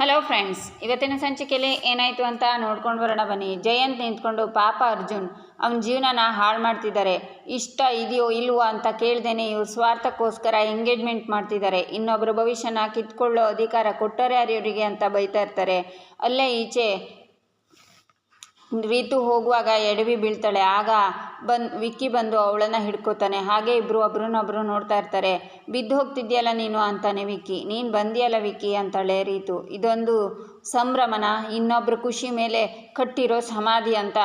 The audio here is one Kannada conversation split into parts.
ಹಲೋ ಫ್ರೆಂಡ್ಸ್, ಇವತ್ತಿನ ಸಂಚಿಕೆಯಲ್ಲಿ ಏನಾಯಿತು ಅಂತ ನೋಡ್ಕೊಂಡು ಬರೋಣ ಬನ್ನಿ. ಜಯಂತ್ ನಿಂತ್ಕೊಂಡು ಪಾಪ ಅರ್ಜುನ್ ಅವನ ಜೀವನನ ಹಾಳು ಮಾಡ್ತಿದ್ದಾರೆ. ಇಷ್ಟ ಇದೆಯೋ ಇಲ್ವೋ ಅಂತ ಕೇಳ್ದೇನೆ ಇವ್ರು ಸ್ವಾರ್ಥಕ್ಕೋಸ್ಕರ ಎಂಗೇಜ್ಮೆಂಟ್ ಮಾಡ್ತಿದ್ದಾರೆ. ಇನ್ನೊಬ್ಬರ ಭವಿಷ್ಯನ ಕಿತ್ಕೊಳ್ಳೋ ಅಧಿಕಾರ ಕೊಟ್ಟರೆ ಯಾರಿವರಿಗೆ ಅಂತ ಬೈತಾ ಇರ್ತಾರೆ. ಅಲ್ಲೇ ಈಚೆ ರೀತು ಹೋಗುವಾಗ ಎಡವಿ ಬೀಳ್ತಾಳೆ. ಆಗ ವಿಕ್ಕಿ ಬಂದು ಅವಳನ್ನು ಹಿಡ್ಕೋತಾನೆ. ಹಾಗೆ ಇಬ್ಬರು ಒಬ್ರನ್ನೊಬ್ರು ನೋಡ್ತಾ ಇರ್ತಾರೆ. ಬಿದ್ದು ಹೋಗ್ತಿದ್ಯಲ್ಲ ನೀನು ಅಂತಾನೆ ವಿಕ್ಕಿ. ನೀನು ಬಂದಿಯಲ್ಲ ವಿಕ್ಕಿ ಅಂತಾಳೆ ರೀತು. ಇದೊಂದು ಸಂಭ್ರಮನ, ಇನ್ನೊಬ್ರು ಖುಷಿ ಮೇಲೆ ಕಟ್ಟಿರೋ ಸಮಾಧಿ ಅಂತ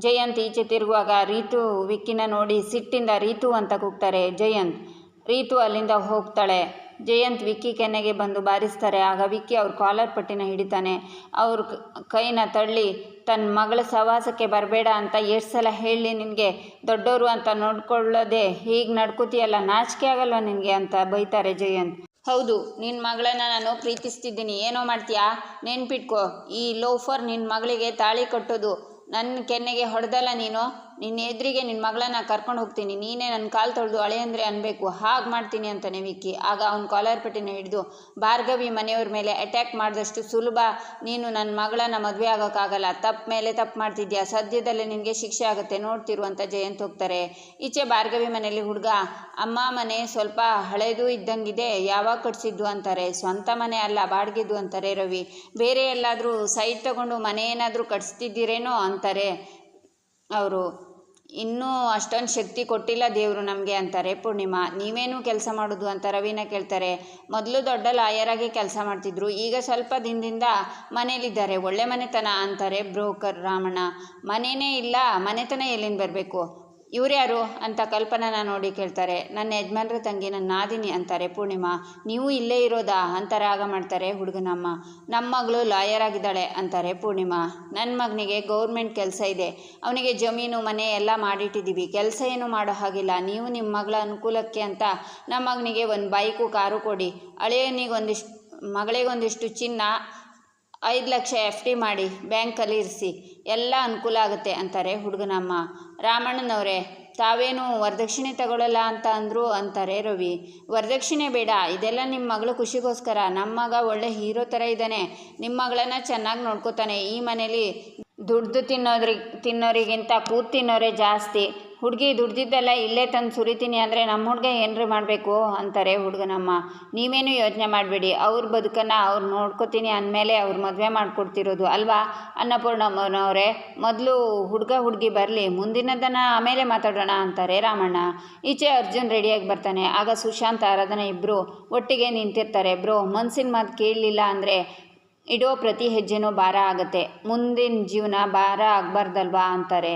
ಜಯಂತ್ ಈಚೆ ತಿರುಗುವಾಗ ರೀತು ವಿಕ್ಕಿನ ನೋಡಿ ಸಿಟ್ಟಿಂದ ರೀತು ಅಂತ ಕೂಗ್ತಾರೆ ಜಯಂತ್. ರೀತು ಅಲ್ಲಿಂದ ಹೋಗ್ತಾಳೆ. ಜಯಂತ್ ವಿಕ್ಕಿ ಕೆನ್ನೆಗೆ ಬಂದು ಬಾರಿಸ್ತಾರೆ. ಆಗ ವಿಕ್ಕಿ ಅವ್ರ ಕಾಲರ್ ಪಟ್ಟಿನ ಹಿಡಿತಾನೆ. ಅವ್ರ ಕೈನ ತಳ್ಳಿ ತನ್ನ ಮಗಳ ಸವಾಸಕ್ಕೆ ಬರಬೇಡ ಅಂತ ಎಷ್ಟು ಸಲ ಹೇಳಿ ನಿನಗೆ, ದೊಡ್ಡವರು ಅಂತ ನೋಡ್ಕೊಳ್ಳೋದೆ ಹೀಗೆ ನಡ್ಕೋತೀಯಲ್ಲ, ನಾಚಿಕೆ ಆಗಲ್ವ ನಿನಗೆ ಅಂತ ಬೈತಾರೆ ಜಯಂತ್. ಹೌದು, ನಿನ್ನ ಮಗಳನ್ನ ನಾನು ಪ್ರೀತಿಸ್ತಿದ್ದೀನಿ, ಏನೋ ಮಾಡ್ತೀಯಾ? ನೆನ್ಪಿಟ್ಕೋ, ಈ ಲೋಫರ್ ನಿನ್ನ ಮಗಳಿಗೆ ತಾಳಿ ಕಟ್ಟೋದು ನನ್ನ ಕೆನ್ನೆಗೆ ಹೊಡೆದಲ್ಲ ನೀನು. ನಿನ್ನ ಎದುರಿಗೆ ನಿನ್ನ ಮಗಳನ್ನ ಕರ್ಕೊಂಡು ಹೋಗ್ತೀನಿ, ನೀನೇ ನನ್ನ ಕಾಲು ತೊಳೆದು ಅಳೆಯಂದ್ರೆ ಅನ್ಬೇಕು, ಹಾಗೆ ಮಾಡ್ತೀನಿ ಅಂತಾನೆ ವಿಕ್ಕಿ. ಆಗ ಅವ್ನ ಕಾಲರ್ ಪಟ್ಟಿನ ಹಿಡಿದು, ಭಾರ್ಗವಿ ಮನೆಯವ್ರ ಮೇಲೆ ಅಟ್ಯಾಕ್ ಮಾಡಿದಷ್ಟು ಸುಲಭ ನೀನು ನನ್ನ ಮಗಳನ್ನ ಮದುವೆ ಆಗೋಕ್ಕಾಗಲ್ಲ, ತಪ್ಪು ಮೇಲೆ ತಪ್ಪು ಮಾಡ್ತಿದ್ಯಾ, ಸದ್ಯದಲ್ಲೇ ನಿನಗೆ ಶಿಕ್ಷೆ ಆಗುತ್ತೆ, ನೋಡ್ತಿರು ಅಂತ ಜಯಂತ್ ಹೋಗ್ತಾರೆ. ಈಚೆ ಭಾರ್ಗವಿ ಮನೆಯಲ್ಲಿ ಹುಡುಗ, ಅಮ್ಮ ಮನೆ ಸ್ವಲ್ಪ ಹಳೇದು ಇದ್ದಂಗಿದೆ, ಯಾವಾಗ ಕಟ್ಸಿದ್ದು ಅಂತಾರೆ. ಸ್ವಂತ ಮನೆ ಅಲ್ಲ, ಬಾಡಿಗೆದು ಅಂತಾರೆ ರವಿ. ಬೇರೆ ಎಲ್ಲಾದರೂ ಸೈಟ್ ತಗೊಂಡು ಮನೆ ಏನಾದರೂ ಕಟ್ಸ್ತಿದ್ದೀರೇನೋ ಅಂತಾರೆ ಅವರು. ಇನ್ನೂ ಅಷ್ಟೊಂದು ಶಕ್ತಿ ಕೊಟ್ಟಿಲ್ಲ ದೇವರು ನಮಗೆ ಅಂತಾರೆ ಪೂರ್ಣಿಮಾ. ನೀವೇನು ಕೆಲಸ ಮಾಡೋದು ಅಂತ ರವಿನ ಕೇಳ್ತಾರೆ. ಮೊದಲು ದೊಡ್ಡ ಲಾಯರಾಗಿ ಕೆಲಸ ಮಾಡ್ತಿದ್ರು, ಈಗ ಸ್ವಲ್ಪ ದಿನದಿಂದ ಮನೇಲಿದ್ದಾರೆ, ಒಳ್ಳೆ ಮನೆತನ ಅಂತಾರೆ ಬ್ರೋಕರ್ ರಾಮಣ್ಣ. ಮನೆಯೇ ಇಲ್ಲ, ಮನೆತನ ಎಲ್ಲಿಂದ ಬರಬೇಕು? ಇವ್ರ್ಯಾರು ಅಂತ ಕಲ್ಪನಾನ ನೋಡಿ ಕೇಳ್ತಾರೆ. ನನ್ನ ಯಜಮಾನ್ರ ತಂಗಿ, ನನ್ನ ನಾದಿನಿ ಅಂತಾರೆ ಪೂರ್ಣಿಮಾ. ನೀವು ಇಲ್ಲೇ ಇರೋದಾ ಅಂತ ರಾಗ ಮಾಡ್ತಾರೆ ಹುಡುಗನಮ್ಮ. ನಮ್ಮ ಮಗಳು ಲಾಯರ್ ಆಗಿದ್ದಾಳೆ ಅಂತಾರೆ ಪೂರ್ಣಿಮಾ. ನನ್ನ ಮಗನಿಗೆ ಗೌರ್ಮೆಂಟ್ ಕೆಲಸ ಇದೆ, ಅವನಿಗೆ ಜಮೀನು ಮನೆ ಎಲ್ಲ ಮಾಡಿಟ್ಟಿದ್ದೀವಿ, ಕೆಲಸ ಏನು ಮಾಡೋ ಹಾಗಿಲ್ಲ. ನೀವು ನಿಮ್ಮ ಮಗಳ ಅನುಕೂಲಕ್ಕೆ ಅಂತ ನಮ್ಮ ಮಗನಿಗೆ ಒಂದು ಬೈಕು ಕಾರು ಕೊಡಿ, ಮಗಳಿಗೊಂದಿಷ್ಟು ಚಿನ್ನ 5 ಲಕ್ಷ FD ಮಾಡಿ ಬ್ಯಾಂಕಲ್ಲಿ ಇರಿಸಿ, ಎಲ್ಲ ಅನುಕೂಲ ಆಗುತ್ತೆ ಅಂತಾರೆ ಹುಡುಗನಮ್ಮ. ರಾಮಣ್ಣನವರೇ, ತಾವೇನು ವರದಕ್ಷಿಣೆ ತಗೊಳ್ಳಲ್ಲ ಅಂತ ಅಂದರು ಅಂತಾರೆ ರವಿ. ವರದಕ್ಷಿಣೆ ಬೇಡ, ಇದೆಲ್ಲ ನಿಮ್ಮ ಮಗಳು ಖುಷಿಗೋಸ್ಕರ. ನಮ್ಮ ಮಗ ಒಳ್ಳೆ ಹೀರೋ ಥರ ಇದ್ದಾನೆ, ನಿಮ್ಮ ಮಗಳನ್ನ ಚೆನ್ನಾಗಿ ನೋಡ್ಕೋತಾನೆ. ಈ ಮನೇಲಿ ದುಡ್ದು ತಿನ್ನೋರಿಗಿಂತ ಕೂತು ತಿನ್ನೋರೇ ಜಾಸ್ತಿ. ಹುಡುಗಿ ದುಡ್ದಿದ್ದೆಲ್ಲ ಇಲ್ಲೇ ತಂದು ಸುರಿತೀನಿ ಅಂದರೆ ನಮ್ಮ ಹುಡುಗ ಏನ್ರಿ ಮಾಡಬೇಕು ಅಂತಾರೆ ಹುಡುಗನಮ್ಮ. ನೀವೇನು ಯೋಚನೆ ಮಾಡಬೇಡಿ, ಅವ್ರ ಬದುಕನ್ನು ಅವ್ರು ನೋಡ್ಕೋತೀನಿ ಅಂದಮೇಲೆ ಅವ್ರು ಮದುವೆ ಮಾಡಿಕೊಡ್ತಿರೋದು ಅಲ್ವಾ ಅನ್ನಪೂರ್ಣಮ್ಮನವರೇ. ಮೊದಲು ಹುಡುಗಿ ಬರಲಿ, ಮುಂದಿನದನ್ನು ಆಮೇಲೆ ಮಾತಾಡೋಣ ಅಂತಾರೆ ರಾಮಣ್ಣ. ಈಚೆ ಅರ್ಜುನ್ ರೆಡಿಯಾಗಿ ಬರ್ತಾನೆ. ಆಗ ಸುಶಾಂತ್ ಆರಾಧನಾ ಇಬ್ಬರು ಒಟ್ಟಿಗೆ ನಿಂತಿರ್ತಾರೆ. ಬ್ರೋ, ಮನಸ್ಸಿನ ಮಾತು ಕೇಳಲಿಲ್ಲ ಅಂದರೆ ಇಡೋ ಪ್ರತಿ ಹೆಜ್ಜೆನೂ ಭಾರ ಆಗುತ್ತೆ, ಮುಂದಿನ ಜೀವನ ಭಾರ ಆಗಬಾರ್ದಲ್ವಾ ಅಂತಾರೆ.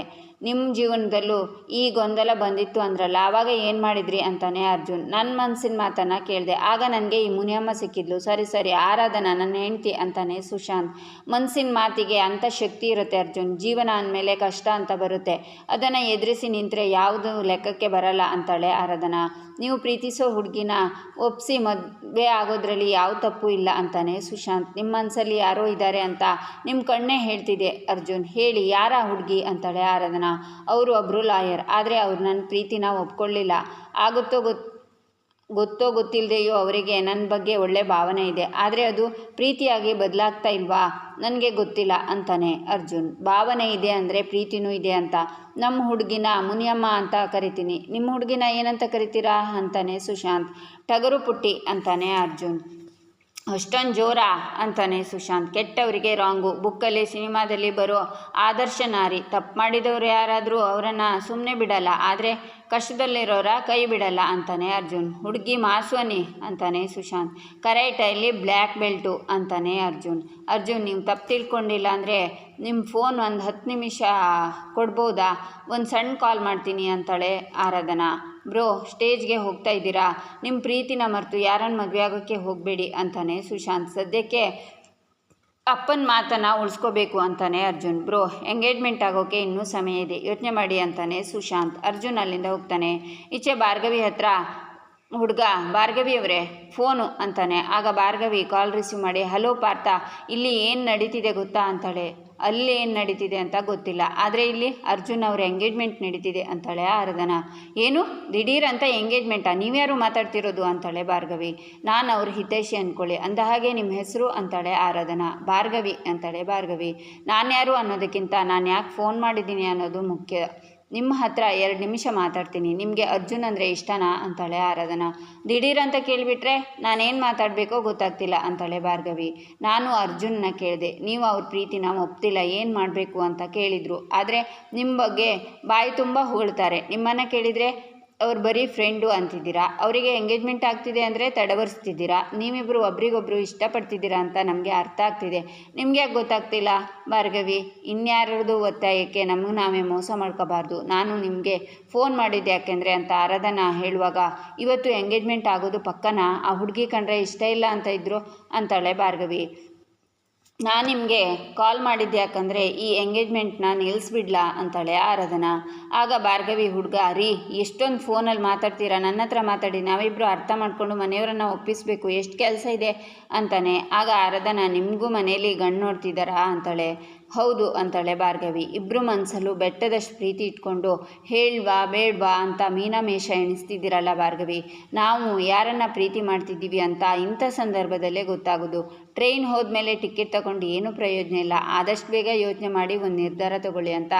ನಿಮ್ಮ ಜೀವನದಲ್ಲೂ ಈ ಗೊಂದಲ ಬಂದಿತ್ತು ಅಂದ್ರಲ್ಲ, ಆವಾಗ ಏನು ಮಾಡಿದ್ರಿ ಅಂತಾನೆ ಅರ್ಜುನ್. ನನ್ನ ಮನಸ್ಸಿನ ಮಾತನ್ನು ಕೇಳಿದೆ, ಆಗ ನನಗೆ ಈ ಮುನಿಯಮ್ಮ ಸಿಕ್ಕಿದ್ಲು. ಸರಿ ಆರಾಧನಾ ನನ್ನ ಹೆಂಡ್ತಿ ಅಂತಾನೆ ಸುಶಾಂತ್. ಮನಸ್ಸಿನ ಮಾತಿಗೆ ಅಂಥ ಶಕ್ತಿ ಇರುತ್ತೆ ಅರ್ಜುನ್. ಜೀವನ ಅಂದಮೇಲೆ ಕಷ್ಟ ಅಂತ ಬರುತ್ತೆ, ಅದನ್ನು ಎದುರಿಸಿ ನಿಂತರೆ ಯಾವುದು ಲೆಕ್ಕಕ್ಕೆ ಬರಲ್ಲ ಅಂತಾಳೆ ಆರಾಧನಾ. ನೀವು ಪ್ರೀತಿಸೋ ಹುಡುಗಿನ ಒಪ್ಪಿಸಿ ಮದುವೆ ಆಗೋದ್ರಲ್ಲಿ ಯಾವ ತಪ್ಪು ಇಲ್ಲ ಅಂತಾನೆ ಸುಶಾಂತ್. ನಿಮ್ಮ ಮನಸ್ಸಲ್ಲಿ ಯಾರೋ ಇದ್ದಾರೆ ಅಂತ ನಿಮ್ಮ ಕಣ್ಣೇ ಹೇಳ್ತಿದೆ ಅರ್ಜುನ್. ಹೇಳಿ, ಯಾರ ಹುಡುಗಿ ಅಂತಾಳೆ ಆರಾಧನಾ. ಅವರು ಒಬ್ಬರು ಲಾಯರ್, ಆದರೆ ಅವ್ರು ನನ್ನ ಪ್ರೀತಿನ ಒಪ್ಕೊಳ್ಳಿಲ್ಲ. ಗೊತ್ತೋ ಗೊತ್ತಿಲ್ಲದೆಯೋ ಅವರಿಗೆ ನನ್ನ ಬಗ್ಗೆ ಒಳ್ಳೆ ಭಾವನೆ ಇದೆ, ಆದರೆ ಅದು ಪ್ರೀತಿಯಾಗಿ ಬದಲಾಗ್ತಾ ಇಲ್ವಾ ನನಗೆ ಗೊತ್ತಿಲ್ಲ ಅಂತಾನೆ ಅರ್ಜುನ್. ಭಾವನೆ ಇದೆ ಅಂದರೆ ಪ್ರೀತಿನೂ ಇದೆ ಅಂತ. ನಮ್ಮ ಹುಡುಗಿನ ಮುನಿಯಮ್ಮ ಅಂತ ಕರಿತೀನಿ, ನಿಮ್ಮ ಹುಡುಗಿನ ಏನಂತ ಕರಿತೀರಾ ಅಂತಾನೆ ಸುಶಾಂತ್. ಟಗರು ಪುಟ್ಟಿ ಅಂತಾನೆ ಅರ್ಜುನ್. ಅಷ್ಟೊಂದು ಜೋರ ಅಂತಾನೆ ಸುಶಾಂತ್. ಕೆಟ್ಟವರಿಗೆ ರಾಂಗು, ಬುಕ್ಕಲ್ಲಿ ಸಿನಿಮಾದಲ್ಲಿ ಬರೋ ಆದರ್ಶ ನಾರಿ. ತಪ್ಪು ಮಾಡಿದವರು ಯಾರಾದರೂ ಅವರನ್ನು ಸುಮ್ಮನೆ ಬಿಡಲ್ಲ, ಆದರೆ ಕಷ್ಟದಲ್ಲಿರೋರ ಕೈ ಬಿಡಲ್ಲ ಅಂತಾನೆ ಅರ್ಜುನ್. ಹುಡುಗಿ ಮಾಸ್ವನಿ ಅಂತಾನೆ ಸುಶಾಂತ್. ಕರಾಟೆಯಲ್ಲಿ ಬ್ಲ್ಯಾಕ್ ಬೆಲ್ಟು ಅಂತಾನೆ ಅರ್ಜುನ್. ನೀವು ತಪ್ಪು ತಿಳ್ಕೊಂಡಿಲ್ಲ ಅಂದರೆ ನಿಮ್ಮ ಫೋನ್ ಒಂದು 10 ನಿಮಿಷ ಕೊಡ್ಬೋದಾ? ಒಂದು ಸಣ್ಣ ಕಾಲ್ ಮಾಡ್ತೀನಿ ಅಂತಾಳೆ ಆರಾಧನಾ. ಬ್ರೋ, ಸ್ಟೇಜ್ಗೆ ಹೋಗ್ತಾ ಇದ್ದೀರಾ, ನಿಮ್ಮ ಪ್ರೀತಿನ ಮರೆತು ಯಾರನ್ನು ಮದುವೆ ಆಗೋಕ್ಕೆ ಹೋಗಬೇಡಿ ಅಂತಾನೆ ಸುಶಾಂತ್. ಸದ್ಯಕ್ಕೆ ಅಪ್ಪನ ಮಾತನ್ನು ಉಳಿಸ್ಕೋಬೇಕು ಅಂತಾನೆ ಅರ್ಜುನ್. ಬ್ರೋ, ಎಂಗೇಜ್ಮೆಂಟ್ ಆಗೋಕ್ಕೆ ಇನ್ನೂ ಸಮಯ ಇದೆ, ಯೋಚನೆ ಮಾಡಿ ಅಂತಾನೆ ಸುಶಾಂತ್. ಅರ್ಜುನ್ ಅಲ್ಲಿಂದ ಹೋಗ್ತಾನೆ. ಈಚೆ ಭಾರ್ಗವಿ ಹತ್ರ ಹುಡುಗ ಭಾರ್ಗವಿ ಅವರೇ ಫೋನು ಅಂತಾನೆ. ಆಗ ಭಾರ್ಗವಿ ಕಾಲ್ ರಿಸೀವ್ ಮಾಡಿ ಹಲೋ ಪಾರ್ಥ, ಇಲ್ಲಿ ಏನು ನಡೀತಿದೆ ಗೊತ್ತಾ ಅಂತಾಳೆ. ಅಲ್ಲಿ ಏನು ನಡೀತಿದೆ ಅಂತ ಗೊತ್ತಿಲ್ಲ, ಆದರೆ ಇಲ್ಲಿ ಅರ್ಜುನ್ ಅವ್ರ ಎಂಗೇಜ್ಮೆಂಟ್ ನಡೀತಿದೆ ಅಂತಾಳೆ ಆರಾಧನಾ. ಏನು ದಿಢೀರ್ ಅಂತ ಎಂಗೇಜ್ಮೆಂಟಾ? ನೀವ್ಯಾರು ಮಾತಾಡ್ತಿರೋದು ಅಂತಾಳೆ ಭಾರ್ಗವಿ. ನಾನು ಅವ್ರ ಹಿತೈಷಿ ಅಂದ್ಕೊಳ್ಳಿ, ಅಂದ ಹಾಗೆ ನಿಮ್ಮ ಹೆಸರು ಅಂತಾಳೆ ಆರಾಧನಾ. ಭಾರ್ಗವಿ ಅಂತಾಳೆ ಭಾರ್ಗವಿ. ನಾನ್ಯಾರು ಅನ್ನೋದಕ್ಕಿಂತ ನಾನು ಯಾಕೆ ಫೋನ್ ಮಾಡಿದ್ದೀನಿ ಅನ್ನೋದು ಮುಖ್ಯ. ನಿಮ್ಮ ಹತ್ರ 2 ನಿಮಿಷ ಮಾತಾಡ್ತೀನಿ. ನಿಮಗೆ ಅರ್ಜುನ್ ಅಂದರೆ ಇಷ್ಟನಾ ಅಂತಾಳೆ ಆರಾಧನಾ. ದಿಢೀರ್ ಅಂತ ಕೇಳಿಬಿಟ್ರೆ ನಾನೇನು ಮಾತಾಡಬೇಕೋ ಗೊತ್ತಾಗ್ತಿಲ್ಲ ಅಂತಾಳೆ ಭಾರ್ಗವಿ. ನಾನು ಅರ್ಜುನ್ನ ಕೇಳಿದೆ, ನೀವು ಅವ್ರ ಪ್ರೀತಿನ ಒಪ್ತಿಲ್ಲ, ಏನು ಮಾಡಬೇಕು ಅಂತ ಕೇಳಿದರು. ಆದರೆ ನಿಮ್ಮ ಬಗ್ಗೆ ಬಾಯಿ ತುಂಬ ಹೊಗಳ್ತಾರೆ. ನಿಮ್ಮನ್ನು ಕೇಳಿದರೆ ಅವ್ರು ಬರೀ ಫ್ರೆಂಡು ಅಂತಿದ್ದೀರಾ. ಅವರಿಗೆ ಎಂಗೇಜ್ಮೆಂಟ್ ಆಗ್ತಿದೆ ಅಂದರೆ ತಡವರಿಸ್ತಿದ್ದೀರಾ. ನೀವಿಬ್ಬರು ಒಬ್ರಿಗೊಬ್ರು ಇಷ್ಟಪಡ್ತಿದ್ದೀರಾ ಅಂತ ನಮಗೆ ಅರ್ಥ ಆಗ್ತಿದೆ. ನಿಮಗೆ ಯಾಕೆ ಗೊತ್ತಾಗ್ತಿಲ್ಲ ಭಾರ್ಗವಿ? ಇನ್ಯಾರದು ಒತ್ತಾಯಕ್ಕೆ ನಮಗೆ ನಾವೇ ಮೋಸ ಮಾಡ್ಕೋಬಾರ್ದು. ನಾನು ನಿಮಗೆ ಫೋನ್ ಮಾಡಿದ್ದೆ ಯಾಕೆಂದರೆ ಅಂತ ಆರಾಧನಾ ಹೇಳುವಾಗ, ಇವತ್ತು ಎಂಗೇಜ್ಮೆಂಟ್ ಆಗೋದು ಪಕ್ಕನಾ? ಆ ಹುಡುಗಿ ಕಂಡ್ರೆ ಇಷ್ಟ ಇಲ್ಲ ಅಂತ ಇದ್ರು ಅಂತಾಳೆ ಭಾರ್ಗವಿ. ನಾನು ನಿಮಗೆ ಕಾಲ್ ಮಾಡಿದ್ದೆ ಯಾಕಂದರೆ ಈ ಎಂಗೇಜ್ಮೆಂಟ್ನ ನಿಲ್ಲಿಸ್ಬಿಡ್ಲಾ ಅಂತಾಳೆ ಆರಾಧನಾ. ಆಗ ಭಾರ್ಗವಿ ಹುಡುಗ, ರೀ ಎಷ್ಟೊಂದು ಫೋನಲ್ಲಿ ಮಾತಾಡ್ತೀರಾ, ನನ್ನ ಹತ್ರ ಮಾತಾಡಿ, ನಾವಿಬ್ಬರು ಅರ್ಥ ಮಾಡಿಕೊಂಡು ಮನೆಯವರನ್ನು ಒಪ್ಪಿಸಬೇಕು, ಎಷ್ಟು ಕೆಲಸ ಇದೆ ಅಂತಾನೆ. ಆಗ ಆರಾಧನಾ, ನಿಮಗೂ ಮನೇಲಿ ಗಂಡು ನೋಡ್ತಿದ್ದಾರಾ ಅಂತಾಳೆ. ಹೌದು ಅಂತಾಳೆ ಭಾರ್ಗವಿ. ಇಬ್ಬರು ಮನಸ್ಸಲ್ಲೂ ಬೆಟ್ಟದಷ್ಟು ಪ್ರೀತಿ ಇಟ್ಕೊಂಡು ಹೇಳ್ವಾ ಬೇಡ್ವಾ ಅಂತ ಮೀನಾಮೇಷ ಎಣಿಸ್ತಿದ್ದೀರಲ್ಲ ಭಾರ್ಗವಿ. ನಾವು ಯಾರನ್ನ ಪ್ರೀತಿ ಮಾಡ್ತಿದ್ದೀವಿ ಅಂತ ಇಂಥ ಸಂದರ್ಭದಲ್ಲೇ ಗೊತ್ತಾಗೋದು. ಟ್ರೈನ್ ಹೋದ್ಮೇಲೆ ಟಿಕೆಟ್ ತಗೊಂಡು ಏನೂ ಪ್ರಯೋಜನ ಇಲ್ಲ. ಆದಷ್ಟು ಬೇಗ ಯೋಚನೆ ಮಾಡಿ ಒಂದು ನಿರ್ಧಾರ ತಗೊಳ್ಳಿ ಅಂತ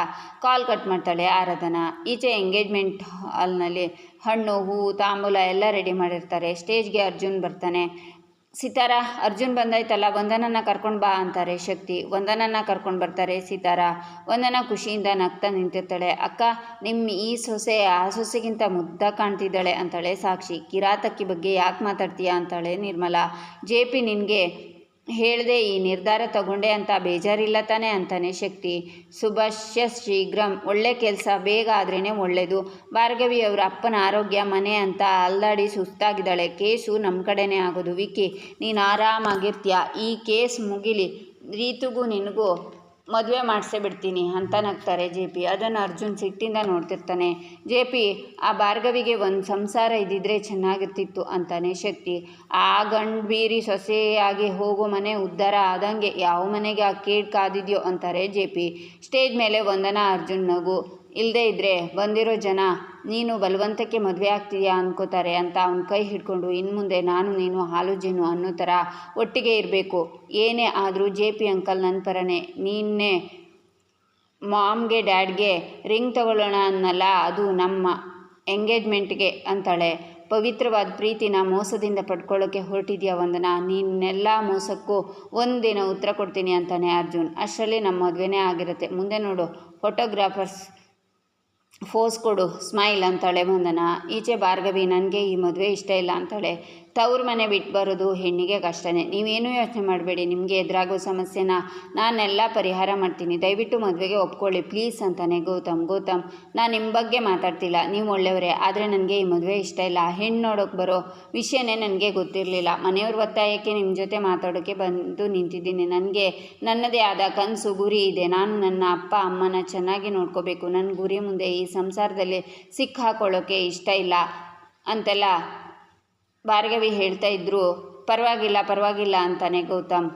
ಕಾಲ್ ಕಟ್ ಮಾಡ್ತಾಳೆ ಆರಾಧನಾ. ಈಚೆ ಎಂಗೇಜ್ಮೆಂಟ್ ಹಾಲ್ನಲ್ಲಿ ಹಣ್ಣು ಹೂವು ತಾಂಬೂಲ ಎಲ್ಲ ರೆಡಿ ಮಾಡಿರ್ತಾರೆ. ಸ್ಟೇಜ್ಗೆ ಅರ್ಜುನ್ ಬರ್ತಾನೆ. ಸಿತಾರಾ, ಅರ್ಜುನ್ ಬಂದಾಯ್ತಲ್ಲ, ವಂದನನ್ನ ಕರ್ಕೊಂಡು ಬಾ ಅಂತಾರೆ ಶಕ್ತಿ. ವಂದನನ್ನ ಕರ್ಕೊಂಡು ಬರ್ತಾರೆ ಸಿತಾರಾ. ವಂದನ ಖುಷಿಯಿಂದ ನಗ್ತಾ ನಿಂತಿರ್ತಾಳೆ. ಅಕ್ಕ, ನಿಮ್ಮ ಈ ಸೊಸೆ ಆ ಸೊಸೆಗಿಂತ ಮುದ್ದಾಗಿ ಕಾಣ್ತಿದ್ದಾಳೆ ಅಂತಾಳೆ ಸಾಕ್ಷಿ. ಕಿರಾತಕ್ಕಿ ಬಗ್ಗೆ ಯಾಕೆ ಮಾತಾಡ್ತೀಯಾ ಅಂತಾಳೆ ನಿರ್ಮಲಾ. JP ನಿನಗೆ ಹೇಳ್ದೆ ಈ ನಿರ್ಧಾರ ತಗೊಂಡೆ ಅಂತ ಬೇಜಾರಿಲ್ಲ ತಾನೆ ಅಂತಾನೆ ಶಕ್ತಿ. ಶುಭಶ್ಯ ಶೀಘ್ರಂ, ಒಳ್ಳೆ ಕೆಲಸ ಬೇಗ ಆದ್ರೇ ಒಳ್ಳೆಯದು. ಭಾರ್ಗವಿ ಅವರ ಅಪ್ಪನ ಆರೋಗ್ಯ ಮನೆ ಅಂತ ಅಲ್ಲಾಡಿ ಸುಸ್ತಾಗಿದ್ದಾಳೆ. ಕೇಸು ನಮ್ಮ ಕಡೆನೇ ಆಗೋದು. ವಿಕ್ಕಿ, ನೀನು ಆರಾಮಾಗಿರ್ತೀಯ. ಈ ಕೇಸ್ ಮುಗಿಲಿ, ರೀತುಗೂ ನಿನಗೂ ಮದುವೆ ಮಾಡಿಸೇ ಬಿಡ್ತೀನಿ ಅಂತ ನಗ್ತಾರೆ JP. ಅದನ್ನು ಅರ್ಜುನ್ ಸಿಟ್ಟಿಂದ ನೋಡ್ತಿರ್ತಾನೆ. JP, ಆ ಭಾರ್ಗವಿಗೆ ಒಂದು ಸಂಸಾರ ಇದ್ದಿದ್ರೆ ಚೆನ್ನಾಗಿರ್ತಿತ್ತು ಅಂತಾನೆ ಶಕ್ತಿ. ಆ ಗಂಡು ಬೀರಿ ಸೊಸೆಯಾಗಿ ಹೋಗೋ ಮನೆ ಉದ್ಧಾರ ಆದಂಗೆ ಯಾವ ಮನೆಗೆ ಆ ಕೇಡ್ ಕಾದಿದೆಯೋ ಅಂತಾರೆ JP. ಸ್ಟೇಜ್ ಮೇಲೆ ವಂದನಾ ಅರ್ಜುನ್ ನಗು. ಇಲ್ಲದೇ ಇದ್ದರೆ ಬಂದಿರೋ ಜನ ನೀನು ಬಲವಂತಕ್ಕೆ ಮದುವೆ ಆಗ್ತೀಯಾ ಅನ್ಕೋತಾರೆ ಅಂತ ಅವನ ಕೈ ಹಿಡ್ಕೊಂಡು ಇನ್ನು ಮುಂದೆ ನಾನು ನೀನು ಹಾಲು ಜೇನು ಅನ್ನೋ ಥರ ಒಟ್ಟಿಗೆ ಇರಬೇಕು. ಏನೇ ಆದರೂ JP ಅಂಕಲ್ ನನ್ನ ಪರನೇ. ನೀನೇ ಮಾಮ್ಗೆ ಡ್ಯಾಡ್ಗೆ ರಿಂಗ್ ತಗೊಳ್ಳೋಣ ಅನ್ನಲ್ಲ, ಅದು ನಮ್ಮ ಎಂಗೇಜ್ಮೆಂಟ್ಗೆ ಅಂತಾಳೆ. ಪವಿತ್ರವಾದ ಪ್ರೀತಿನ ಮೋಸದಿಂದ ಪಡ್ಕೊಳ್ಳೋಕ್ಕೆ ಹೊರಟಿದ್ಯಾ ವಂದನಾ? ನೀನೆಲ್ಲ ಮೋಸಕ್ಕೂ ಒಂದಿನ ಉತ್ತರ ಕೊಡ್ತೀನಿ ಅಂತಾನೆ ಅರ್ಜುನ್. ಅಷ್ಟರಲ್ಲಿ ನಮ್ಮ ಮದುವೆನೇ ಆಗಿರುತ್ತೆ, ಮುಂದೆ ನೋಡು. ಫೋಟೋಗ್ರಾಫರ್ಸ್ ಫೋಸ್ ಕೊಡು, ಸ್ಮೈಲ್ ಅಂತಾಳೆ ವಂದನಾ. ಈಚೆ ಭಾರ್ಗವಿ, ನನಗೆ ಈ ಮದುವೆ ಇಷ್ಟ ಇಲ್ಲ ಅಂತಾಳೆ. ತವ್ರ ಮನೆ ಬಿಟ್ಟು ಬರೋದು ಹೆಣ್ಣಿಗೆ ಕಷ್ಟನೇ. ನೀವೇನೂ ಯೋಚನೆ ಮಾಡಬೇಡಿ. ನಿಮಗೆ ಎದುರಾಗೋ ಸಮಸ್ಯೆನ ನಾನೆಲ್ಲ ಪರಿಹಾರ ಮಾಡ್ತೀನಿ. ದಯವಿಟ್ಟು ಮದುವೆಗೆ ಒಪ್ಕೊಳ್ಳಿ ಪ್ಲೀಸ್ ಅಂತಾನೆ ಗೌತಮ್. ನಾನು ನಿಮ್ಮ ಬಗ್ಗೆ ಮಾತಾಡ್ತಿಲ್ಲ, ನೀವು ಒಳ್ಳೆಯವರೇ, ಆದರೆ ನನಗೆ ಈ ಮದುವೆ ಇಷ್ಟ ಇಲ್ಲ. ಹೆಣ್ಣು ನೋಡೋಕೆ ಬರೋ ವಿಷಯನೇ ನನಗೆ ಗೊತ್ತಿರಲಿಲ್ಲ. ಮನೆಯವ್ರ ಒತ್ತಾಯಕ್ಕೆ ನಿಮ್ಮ ಜೊತೆ ಮಾತಾಡೋಕ್ಕೆ ಬಂದು ನಿಂತಿದ್ದೀನಿ. ನನಗೆ ನನ್ನದೇ ಆದ ಕನಸು ಗುರಿ ಇದೆ. ನಾನು ನನ್ನ ಅಪ್ಪ ಅಮ್ಮನ ಚೆನ್ನಾಗಿ ನೋಡ್ಕೋಬೇಕು. ನನ್ನ ಗುರಿ ಮುಂದೆ ಈ ಸಂಸಾರದಲ್ಲಿ ಸಿಕ್ಕಾಕೊಳ್ಳೋಕ್ಕೆ ಇಷ್ಟ ಇಲ್ಲ ಅಂತೆಲ್ಲ ಭಾರ್ಗವಿ ಹೇಳ್ತಾ ಇದ್ರು. ಪರವಾಗಿಲ್ಲ ಅಂತಾನೆ ಗೌತಮ್.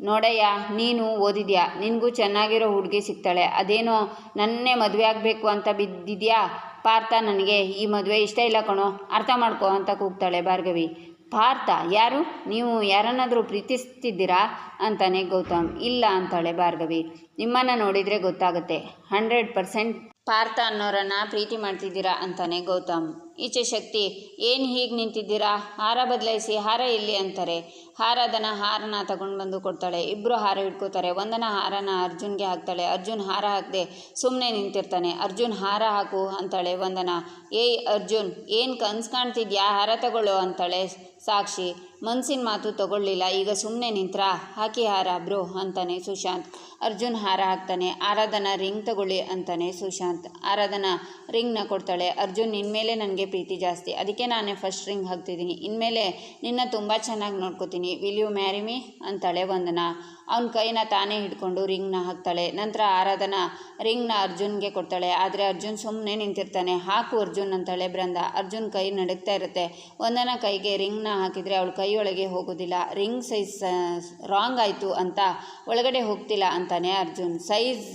ನೋಡಯ್ಯ, ನೀನು ಓದಿದ್ಯಾ, ನಿನಗೂ ಚೆನ್ನಾಗಿರೋ ಹುಡುಗಿ ಸಿಗ್ತಾಳೆ. ಅದೇನೋ ನನ್ನೇ ಮದುವೆ ಆಗಬೇಕು ಅಂತ ಬಿದ್ದಿದ್ಯಾ ಪಾರ್ಥ? ನನಗೆ ಈ ಮದುವೆ ಇಷ್ಟ ಇಲ್ಲ ಕಣೋ, ಅರ್ಥ ಮಾಡ್ಕೊ ಅಂತ ಕೂಗ್ತಾಳೆ ಭಾರ್ಗವಿ. ಪಾರ್ಥ ಯಾರು? ನೀವು ಯಾರನ್ನಾದರೂ ಪ್ರೀತಿಸ್ತಿದ್ದೀರಾ ಅಂತಾನೆ ಗೌತಮ್. ಇಲ್ಲ ಅಂತಾಳೆ ಭಾರ್ಗವಿ. ನಿಮ್ಮನ್ನು ನೋಡಿದರೆ ಗೊತ್ತಾಗುತ್ತೆ, 100% ಪಾರ್ಥ ಅನ್ನೋರನ್ನು ಪ್ರೀತಿ ಮಾಡ್ತಿದ್ದೀರಾ ಅಂತಾನೆ ಗೌತಮ್. ಈಚೆ ಶಕ್ತಿ, ಏನು ಹೀಗೆ ನಿಂತಿದ್ದೀರಾ? ಹಾರ ಬದಲಾಯಿಸಿ, ಹಾರ ಎಲ್ಲಿ ಅಂತಾರೆ. ಹಾರದನ ಹಾರನ ತಗೊಂಡು ಬಂದು ಕೊಡ್ತಾಳೆ. ಇಬ್ಬರು ಹಾರ ಇಟ್ಕೋತಾರೆ. ವಂದನಾ ಹಾರನ ಅರ್ಜುನ್ಗೆ ಹಾಕ್ತಾಳೆ. ಅರ್ಜುನ್ ಹಾರ ಹಾಕದೆ ಸುಮ್ಮನೆ ನಿಂತಿರ್ತಾನೆ. ಅರ್ಜುನ್ ಹಾರ ಹಾಕು ಅಂತಾಳೆ ವಂದನಾ. ಏಯ್ ಅರ್ಜುನ್, ಏನು ಕನ್ಸು ಕಾಣ್ತಿದ್ಯಾ? ಹಾರ ತಗೊಳ್ಳೋ ಅಂತಾಳೆ ಸಾಕ್ಷಿ. ಮನಸ್ಸಿನ ಮಾತು ತಗೊಳ್ಳಿಲ್ಲ, ಈಗ ಸುಮ್ಮನೆ ನಿಂತ್ರ. ಹಾಕಿ ಹಾರ ಬ್ರೋ ಅಂತಾನೆ ಸುಶಾಂತ್. ಅರ್ಜುನ್ ಹಾರ ಹಾಕ್ತಾನೆ. ಆರಾಧನಾ ರಿಂಗ್ ತಗೊಳ್ಳಿ ಅಂತಾನೆ ಸುಶಾಂತ್. ಆರಾಧನಾ ರಿಂಗ್ನ ಕೊಡ್ತಾಳೆ. ಅರ್ಜುನ್ ಇನ್ಮೇಲೆ ನನಗೆ ಪ್ರೀತಿ ಜಾಸ್ತಿ, ಅದಕ್ಕೆ ನಾನೇ ಫಸ್ಟ್ ರಿಂಗ್ ಹಾಕ್ತಿದ್ದೀನಿ. ಇನ್ಮೇಲೆ ನಿನ್ನ ತುಂಬ ಚೆನ್ನಾಗಿ ನೋಡ್ಕೋತೀನಿ. ವಿಲ್ ಯು ಮ್ಯಾರಿ ಮೀ ಅಂತಾಳೆ ವಂದನಾ. ಅವನ ಕೈನ ತಾನೇ ಹಿಡ್ಕೊಂಡು ರಿಂಗ್ನ ಹಾಕ್ತಾಳೆ. ನಂತರ ಆರಾಧನಾ ರಿಂಗ್ನ ಅರ್ಜುನ್ಗೆ ಕೊಡ್ತಾಳೆ. ಆದರೆ ಅರ್ಜುನ್ ಸುಮ್ಮನೆ ನಿಂತಿರ್ತಾನೆ. ಹಾಕು ಅರ್ಜುನ್ ಅಂತಾಳೆ ಬೃಂದ. ಅರ್ಜುನ್ ಕೈ ನಡುಗ್ತಾ ಇರುತ್ತೆ. ವಂದನಾ ಕೈಗೆ ರಿಂಗ್ನ ಹಾಕಿದರೆ ಅವಳ ಕೈಯೊಳಗೆ ಹೋಗೋದಿಲ್ಲ. ರಿಂಗ್ ಸೈಜ್ ರಾಂಗ್ ಆಯಿತು ಅಂತ ಒಳಗಡೆ ಹೋಗ್ತಿಲ್ಲ ಅಂತಾನೆ ಅರ್ಜುನ್. ಸೈಜ್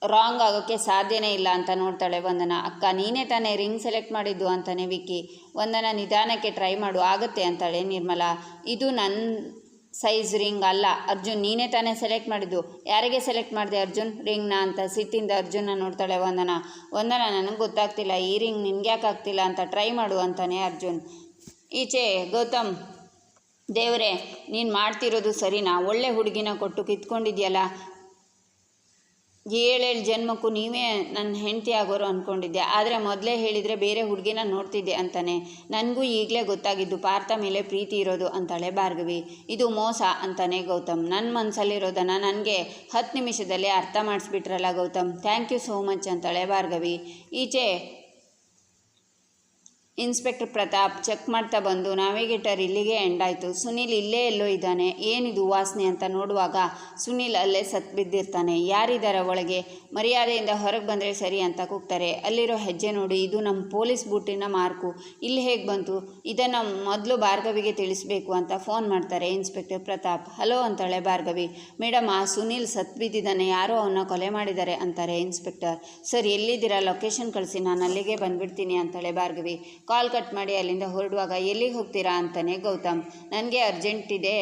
ರಾಂಗ್ ಆಗೋಕ್ಕೆ ಸಾಧ್ಯನೇ ಇಲ್ಲ ಅಂತ ನೋಡ್ತಾಳೆ ವಂದನಾ. ಅಕ್ಕ ನೀನೇ ತಾನೇ ರಿಂಗ್ ಸೆಲೆಕ್ಟ್ ಮಾಡಿದ್ದು ಅಂತಾನೆ ವಿಕ್ಕಿ. ವಂದನಾ ನಿಧಾನಕ್ಕೆ ಟ್ರೈ ಮಾಡು, ಆಗುತ್ತೆ ಅಂತಾಳೆ ನಿರ್ಮಲಾ. ಇದು ನನ್ನ ಸೈಜ್ ರಿಂಗ್ ಅಲ್ಲ ಅರ್ಜುನ್, ನೀನೇ ತಾನೇ ಸೆಲೆಕ್ಟ್ ಮಾಡಿದ್ದು. ಯಾರಿಗೆ ಸೆಲೆಕ್ಟ್ ಮಾಡಿದೆ ಅರ್ಜುನ್ ರಿಂಗ್ನ ಅಂತ ಸಿಟ್ಟಿಂದ ಅರ್ಜುನ್ನ ನೋಡ್ತಾಳೆ ವಂದನಾ. ನನಗೆ ಗೊತ್ತಾಗ್ತಿಲ್ಲ, ಈ ರಿಂಗ್ ನಿನ್ಗೆ ಯಾಕೆ ಆಗ್ತಿಲ್ಲ ಅಂತ ಟ್ರೈ ಮಾಡು ಅಂತಾನೆ ಅರ್ಜುನ್. ಈಚೆ ಗೌತಮ್, ದೇವರೇ ನೀನು ಮಾಡ್ತಿರೋದು ಸರಿನಾ? ಒಳ್ಳೆ ಹುಡುಗಿನ ಕೊಟ್ಟು ಕಿತ್ಕೊಂಡಿದ್ಯಲ್ಲ, 7 ಜನ್ಮಕ್ಕೂ ನೀವೇ ನನ್ನ ಹೆಂಡತಿ ಆಗೋರು ಅಂದ್ಕೊಂಡಿದ್ದೆ, ಆದರೆ ಮೊದಲೇ ಹೇಳಿದರೆ ಬೇರೆ ಹುಡುಗಿನ ನೋಡ್ತಿದ್ದೆ ಅಂತಾನೆ. ನನಗೂ ಈಗಲೇ ಗೊತ್ತಾಗಿದ್ದು ಪಾರ್ಥ ಮೇಲೆ ಪ್ರೀತಿ ಇರೋದು ಅಂತಾಳೆ ಭಾರ್ಗವಿ. ಇದು ಮೋಸ ಅಂತಾನೆ ಗೌತಮ್. ನನ್ನ ಮನಸ್ಸಲ್ಲಿರೋದನ್ನು ನನಗೆ 10 ನಿಮಿಷದಲ್ಲಿ ಅರ್ಥ ಮಾಡಿಸ್ಬಿಟ್ರಲ್ಲ Gautam, thank you so much ಅಂತಾಳೆ ಭಾರ್ಗವಿ. ಈಚೆ ಇನ್ಸ್ಪೆಕ್ಟರ್ ಪ್ರತಾಪ್ ಚೆಕ್ ಮಾಡ್ತಾ ಬಂದು ನಾವಿಗೇಟರ್ ಇಲ್ಲಿಗೆ ಎಂಡ್ ಆಯಿತು. ಸುನೀಲ್ ಇಲ್ಲೇ ಎಲ್ಲೋ ಇದ್ದಾನೆ, ಏನಿದು ವಾಸನೆ ಅಂತ ನೋಡುವಾಗ ಸುನೀಲ್ ಅಲ್ಲೇ ಸತ್ತು ಬಿದ್ದಿರ್ತಾನೆ. ಯಾರಿದ್ದಾರೆ ಒಳಗೆ? ಮರ್ಯಾದೆಯಿಂದ ಹೊರಗೆ ಬಂದರೆ ಸರಿ ಅಂತ ಕೂಗ್ತಾರೆ. ಅಲ್ಲಿರೋ ಹೆಜ್ಜೆ ನೋಡಿ, ಇದು ನಮ್ಮ ಪೊಲೀಸ್ ಬೂಟಿನ ಮಾರ್ಕು, ಇಲ್ಲಿ ಹೇಗೆ ಬಂತು? ಇದನ್ನು ಮೊದಲು ಭಾರ್ಗವಿಗೆ ತಿಳಿಸ್ಬೇಕು ಅಂತ ಫೋನ್ ಮಾಡ್ತಾರೆ ಇನ್ಸ್ಪೆಕ್ಟರ್ ಪ್ರತಾಪ್. ಹಲೋ ಅಂತಾಳೆ ಭಾರ್ಗವಿ. ಮೇಡಮ್, ಆ ಸುನೀಲ್ ಸತ್ತು ಬಿದ್ದಿದ್ದಾನೆ, ಯಾರೋ ಅವನ್ನ ಕೊಲೆ ಮಾಡಿದ್ದಾರೆ ಅಂತಾರೆ ಇನ್ಸ್ಪೆಕ್ಟರ್. ಸರ್ ಎಲ್ಲಿದ್ದೀರಾ? ಲೊಕೇಶನ್ ಕಳಿಸಿ, ನಾನು ಅಲ್ಲಿಗೆ ಬಂದುಬಿಡ್ತೀನಿ ಅಂತಾಳೆ ಭಾರ್ಗವಿ. ಕಾಲ್ ಕಟ್ ಮಾಡಿ ಅಲ್ಲಿಂದ ಹೊರಡುವಾಗ ಎಲ್ಲಿಗೆ ಹೋಗ್ತೀರಾ ಅಂತಾನೆ ಗೌತಮ್. ನನಗೆ ಅರ್ಜೆಂಟ್ ಇದೆ,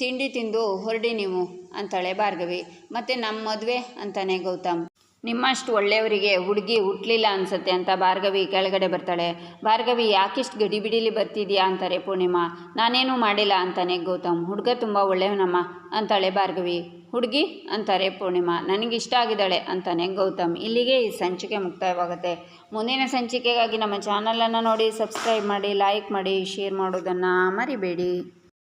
ತಿಂಡಿ ತಿಂದು ಹೊರಡಿ ನೀವು ಅಂತಾಳೆ ಭಾರ್ಗವಿ. ಮತ್ತು ನಮ್ಮ ಮದುವೆ ಅಂತಾನೆ ಗೌತಮ್. ನಿಮ್ಮಷ್ಟು ಒಳ್ಳೆಯವರಿಗೆ ಹುಡುಗಿ ಹುಟ್ಟಲಿಲ್ಲ ಅನಿಸುತ್ತೆ ಅಂತ ಭಾರ್ಗವಿ ಕೆಳಗಡೆ ಬರ್ತಾಳೆ. ಭಾರ್ಗವಿ ಯಾಕಿಷ್ಟು ಗಡಿಬಿಡಿಲಿ ಬರ್ತಿದ್ಯಾ ಅಂತಾರೆ ಪೂರ್ಣಿಮಾ. ನಾನೇನೂ ಮಾಡಿಲ್ಲ ಅಂತಾನೆ ಗೌತಮ್. ಹುಡುಗ ತುಂಬ ಒಳ್ಳೆಯವನಮ್ಮ ಅಂತಾಳೆ ಭಾರ್ಗವಿ. ಹುಡುಗಿ ಅಂತಾರೆ ಪೂರ್ಣಿಮಾ. ನನಗಿಷ್ಟ ಆಗಿದ್ದಾಳೆ ಅಂತಾನೆ ಗೌತಮ್. ಇಲ್ಲಿಗೆ ಈ ಸಂಚಿಕೆ ಮುಕ್ತಾಯವಾಗುತ್ತೆ. ಮುಂದಿನ ಸಂಚಿಕೆಗಾಗಿ ನಮ್ಮ ಚಾನಲನ್ನು ನೋಡಿ, ಸಬ್ಸ್ಕ್ರೈಬ್ ಮಾಡಿ, ಲೈಕ್ ಮಾಡಿ, ಶೇರ್ ಮಾಡೋದನ್ನು ಮರಿಬೇಡಿ.